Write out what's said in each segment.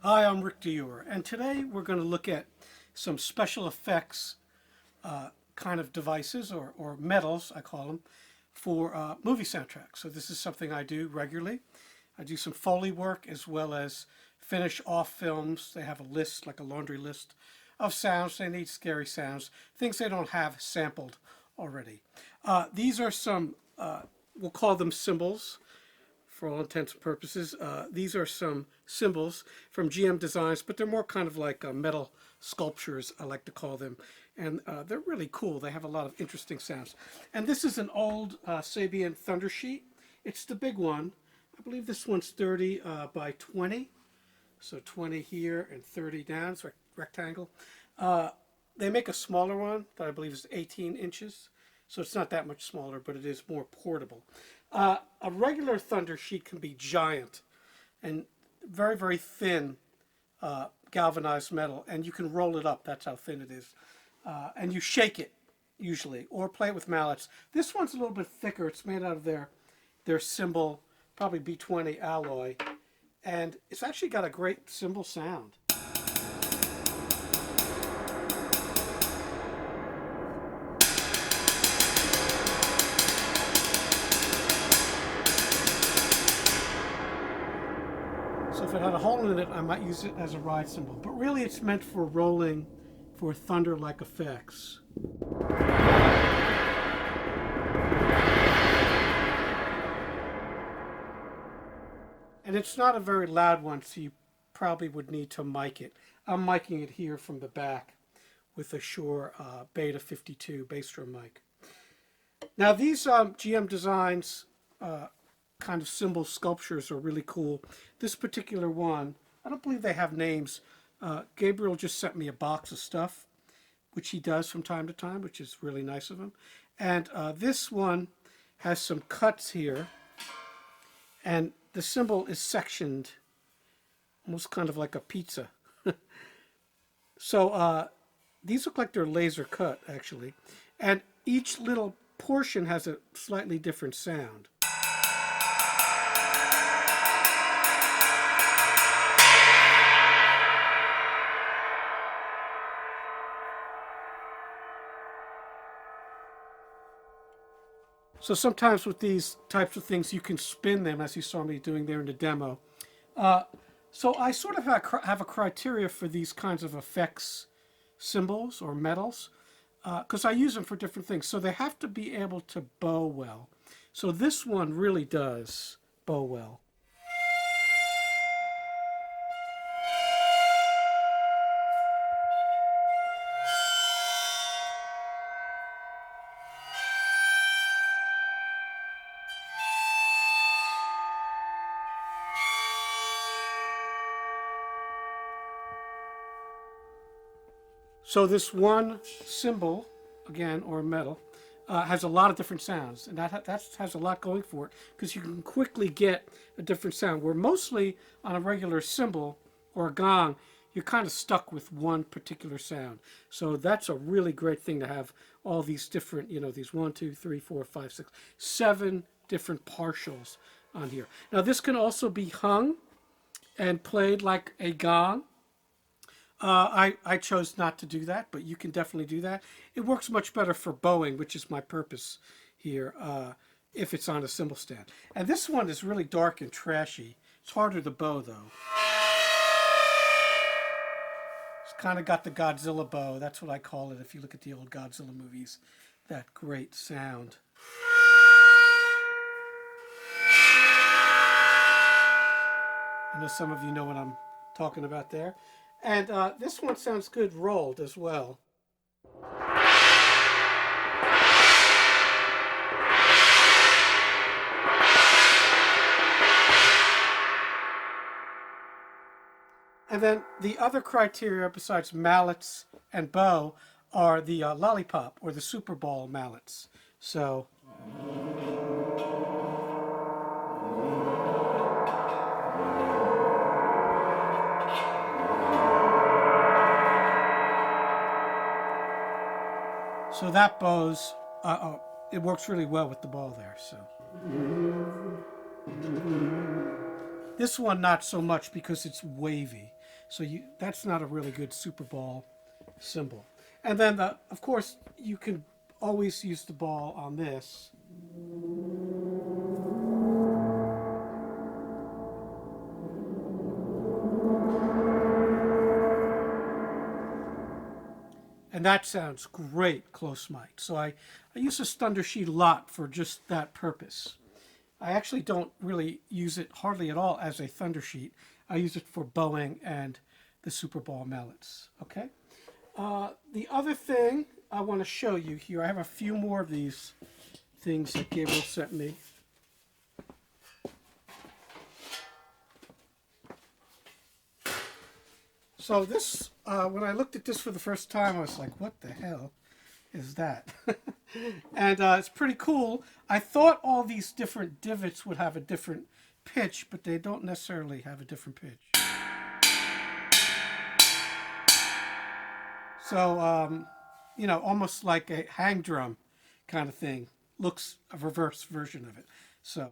Hi, I'm Rick Dior, and today we're going to look at some special effects kind of devices, or metals, I call them, for movie soundtracks. So this is something I do regularly. I do some Foley work as well as finish off films. They have a list, like a laundry list, of sounds. They need scary sounds, things they don't have sampled already. These are some, we'll call them cymbals for all intents and purposes. These are some cymbals from GM Designs, but they're more kind of like metal sculptures, I like to call them. And they're really cool. They have a lot of interesting sounds. And this is an old Sabian Thunder Sheet. It's the big one. I believe this one's 30 by 20. So 20 here and 30 down. It's a rectangle. They make a smaller one that I believe is 18 inches. So it's not that much smaller, but it is more portable. A regular Thunder Sheet can be giant and very, very thin galvanized metal, and you can roll it up. That's how thin it is. And you shake it, usually, or play it with mallets. This one's a little bit thicker. It's made out of their cymbal, probably B20 alloy, and it's actually got a great cymbal sound. So if it had a hole in it, I might use it as a ride cymbal. But really it's meant for rolling, for thunder-like effects. And it's not a very loud one, so you probably would need to mic it. I'm micing it here from the back with a Shure Beta 52 bass drum mic. Now these GM Designs kind of cymbal sculptures are really cool. This particular one, I don't believe they have names. Gabriel just sent me a box of stuff, which he does from time to time, which is really nice of him. And this one has some cuts here, and the cymbal is sectioned, almost kind of like a pizza. So these look like they're laser cut, actually. And each little portion has a slightly different sound. So sometimes with these types of things, you can spin them, as you saw me doing there in the demo. So I sort of have a criteria for these kinds of effects cymbals or metals, because I use them for different things. So they have to be able to bow well. So this one really does bow well. So this one cymbal, again, or metal, has a lot of different sounds, and that has a lot going for it, because you can quickly get a different sound, where mostly on a regular cymbal or a gong, you're kind of stuck with one particular sound. So that's a really great thing to have all these different, these 1, 2, 3, 4, 5, 6, 7 different partials on here. Now this can also be hung and played like a gong. I chose not to do that, but you can definitely do that. It works much better for bowing, which is my purpose here, if it's on a cymbal stand. And this one is really dark and trashy. It's harder to bow, though. It's kind of got the Godzilla bow. That's what I call it if you look at the old Godzilla movies. That great sound. I know some of you know what I'm talking about there. And this one sounds good rolled as well. And then the other criteria besides mallets and bow are the lollipop or the Super Bowl mallets. So that bows, it works really well with the ball there. So this one not so much because it's wavy. So that's not a really good super ball cymbal. And then, of course, you can always use the ball on this. And that sounds great close mic. So I use this thunder sheet a lot for just that purpose. I actually don't really use it hardly at all as a thunder sheet. I use it for bowing and the super ball mallets. Okay. The other thing I want to show you here, I have a few more of these things that Gabriel sent me. So this, when I looked at this for the first time, I was like, what the hell is that? And it's pretty cool. I thought all these different divots would have a different pitch, but they don't necessarily have a different pitch. So, you know, almost like a hang drum kind of thing. Looks a reverse version of it. So.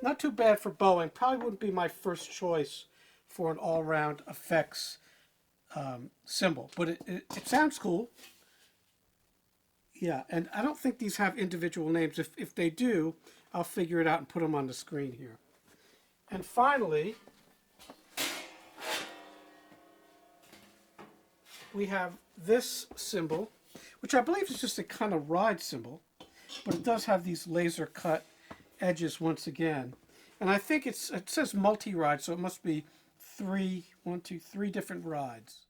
Not too bad for bowing. Probably wouldn't be my first choice for an all-round effects cymbal, but it sounds cool. Yeah, and I don't think these have individual names. If they do, I'll figure it out and put them on the screen here. And finally, we have this cymbal, which I believe is just a kind of ride cymbal, but it does have these laser cut edges once again. And I think it says multi-ride, so it must be three different rides.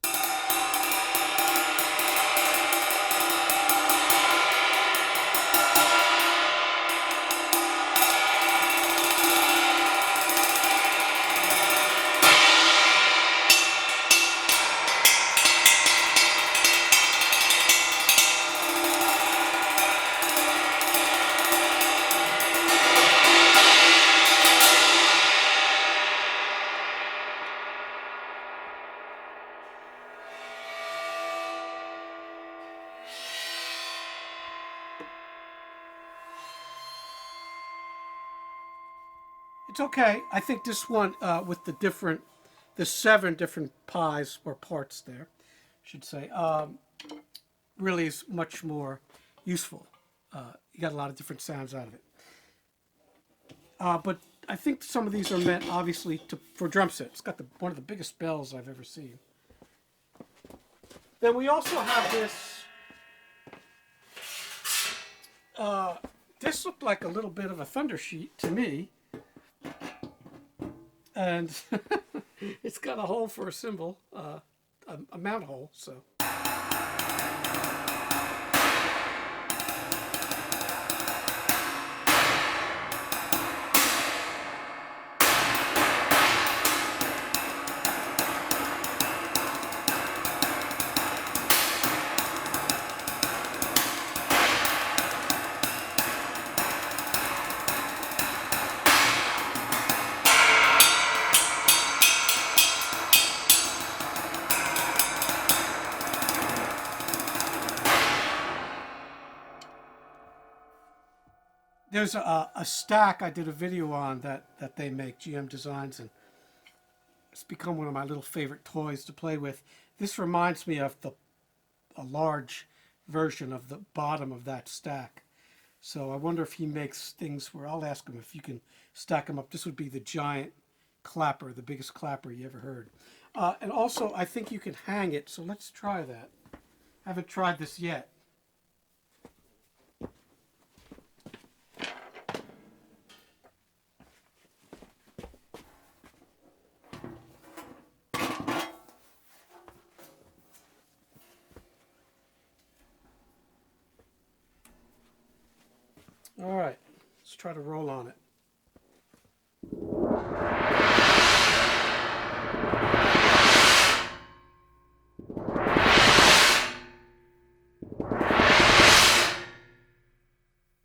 It's okay. I think this one with the 7 different pies or parts there, I should say, really is much more useful. You got a lot of different sounds out of it. But I think some of these are meant, obviously, for drum set. It's got one of the biggest bells I've ever seen. Then we also have this. This looked like a little bit of a thunder sheet to me. And it's got a hole for a cymbal, a mount hole, so. There's a stack I did a video on that they make, GM Designs, and it's become one of my little favorite toys to play with. This reminds me of a large version of the bottom of that stack. So I wonder if he makes things where I'll ask him if you can stack them up. This would be the giant clapper, the biggest clapper you ever heard. And also, I think you can hang it, so let's try that. I haven't tried this yet. All right, let's try to roll on it.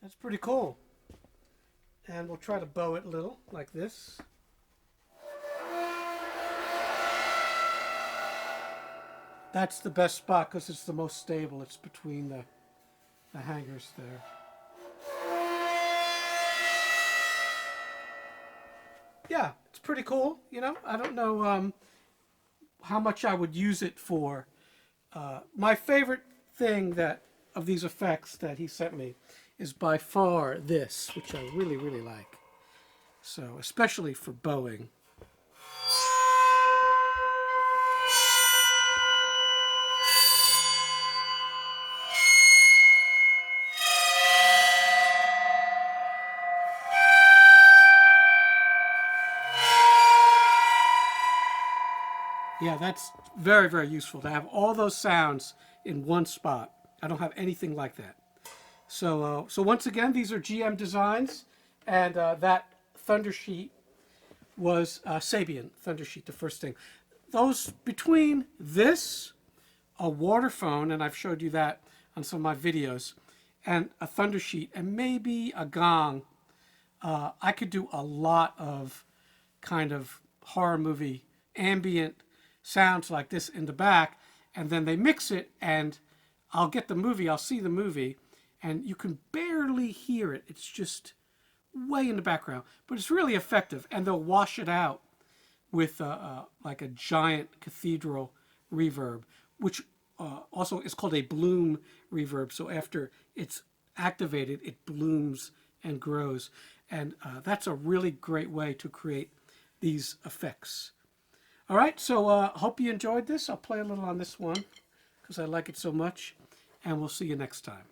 That's pretty cool. And we'll try to bow it a little, like this. That's the best spot because it's the most stable. It's between the hangers there. Yeah, it's pretty cool. You know, I don't know how much I would use it for. My favorite thing of these effects that he sent me is by far this, which I really, really like. So, especially for bowing. Yeah, that's very, very useful to have all those sounds in one spot. I don't have anything like that. So once again, these are GM Designs, and that Thunder Sheet was Sabian Thunder Sheet, the first thing. Those between this, a water phone, and I've showed you that on some of my videos, and a Thunder Sheet, and maybe a gong, I could do a lot of kind of horror movie ambient sounds like this in the back, and then they mix it, and I'll get the movie, I'll see the movie, and you can barely hear it. It's just way in the background, but it's really effective, and they'll wash it out with like a giant cathedral reverb, which also is called a bloom reverb. So after it's activated, it blooms and grows, and that's a really great way to create these effects. All right, so hope you enjoyed this. I'll play a little on this one because I like it so much, and we'll see you next time.